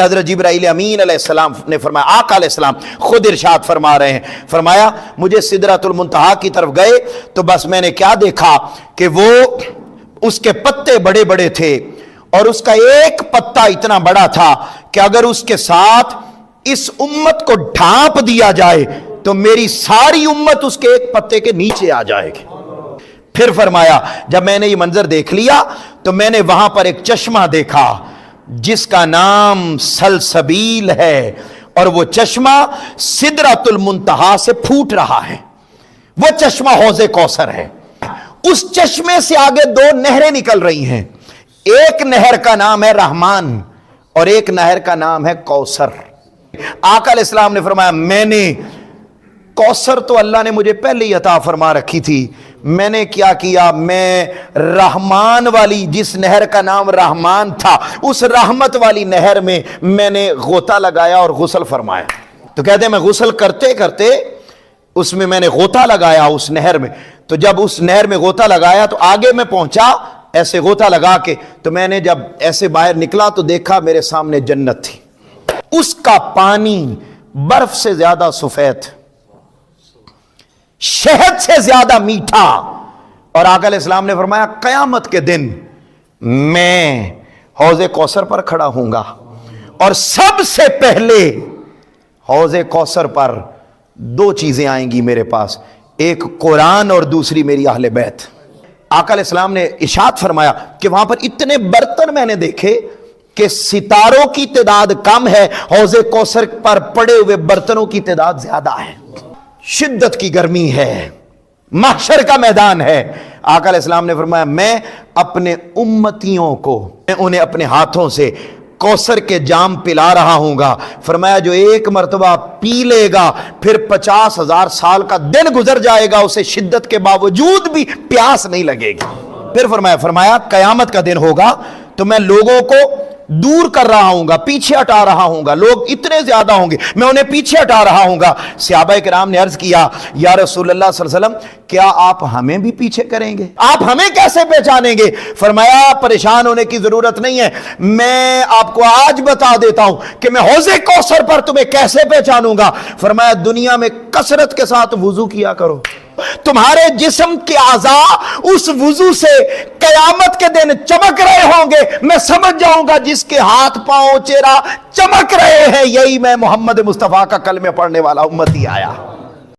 حضرت جبرائیل امین علیہ السلام نے فرمایا، آقا علیہ السلام خود ارشاد فرما رہے ہیں، فرمایا مجھے سدرۃ المنتہا کی طرف گئے تو بس میں نے کیا دیکھا کہ وہ اس کے پتے بڑے بڑے تھے اور اس کا ایک پتا اتنا بڑا تھا کہ اگر اس کے ساتھ اس امت کو ڈھانپ دیا جائے تو میری ساری امت اس کے ایک پتے کے نیچے آ جائے گی۔ پھر فرمایا جب میں نے یہ منظر دیکھ لیا تو میں نے وہاں پر ایک چشمہ دیکھا جس کا نام سلسبیل ہے، اور وہ چشمہ سدرۃ المنتہا سے پھوٹ رہا ہے، وہ چشمہ حوض کوثر ہے۔ اس چشمے سے آگے دو نہریں نکل رہی ہیں، ایک نہر کا نام ہے رحمان اور ایک نہر کا نام ہے کوثر۔ آقا علیہ السلام نے فرمایا میں نے کوثر تو اللہ نے مجھے پہلے ہی عطا فرما رکھی تھی، میں نے کیا میں رحمان والی جس نہر کا نام رحمان تھا اس رحمت والی نہر میں نے غوطہ لگایا اور غسل فرمایا۔ تو کہتے ہیں میں غسل کرتے کرتے اس میں نے غوطہ لگایا اس نہر میں، تو جب اس نہر میں غوطہ لگایا تو آگے میں پہنچا ایسے غوطہ لگا کے، تو میں نے جب ایسے باہر نکلا تو دیکھا میرے سامنے جنت تھی، اس کا پانی برف سے زیادہ سفید، شہد سے زیادہ میٹھا، اور آقا علیہ السلام نے فرمایا قیامت کے دن میں حوض کوثر پر کھڑا ہوں گا اور سب سے پہلے حوض کوثر پر دو چیزیں آئیں گی میرے پاس، ایک قرآن اور دوسری میری اہل بیت۔ آقا علیہ السلام نے ارشاد فرمایا کہ وہاں پر اتنے برتن میں نے دیکھے کہ ستاروں کی تعداد کم ہے، حوض کوثر پر پڑے ہوئے برتنوں کی تعداد زیادہ ہے۔ شدت کی گرمی ہے، محشر کا میدان ہے۔ آقا علیہ السلام نے فرمایا میں اپنے امتیوں کو انہیں اپنے ہاتھوں سے کوثر کے جام پلا رہا ہوں گا، فرمایا جو ایک مرتبہ پی لے گا پھر 50,000 سال کا دن گزر جائے گا اسے شدت کے باوجود بھی پیاس نہیں لگے گی۔ پھر فرمایا قیامت کا دن ہوگا تو میں لوگوں کو دور کر رہا ہوں گا، پیچھے ہٹا رہا ہوں گا، لوگ اتنے زیادہ ہوں گے میں انہیں پیچھے ہٹا رہا ہوں گا۔ صحابہ کرام نے عرض کیا یا رسول اللہ صلی اللہ علیہ وسلم کیا آپ ہمیں بھی پیچھے کریں گے؟ آپ ہمیں کیسے پہچانیں گے؟ فرمایا پریشان ہونے کی ضرورت نہیں ہے، میں آپ کو آج بتا دیتا ہوں کہ میں حوض کوثر پر تمہیں کیسے پہچانوں گا۔ فرمایا دنیا میں کثرت کے ساتھ وضو کیا کرو، تمہارے جسم کے اعضاء اس وضو سے قیامت کے دن چمک رہے ہوں گے، میں سمجھ جاؤں گا جس کے ہاتھ پاؤں چہرہ چمک رہے ہیں یہی میں محمد مصطفیٰ کا کلمہ پڑھنے والا امتی آیا۔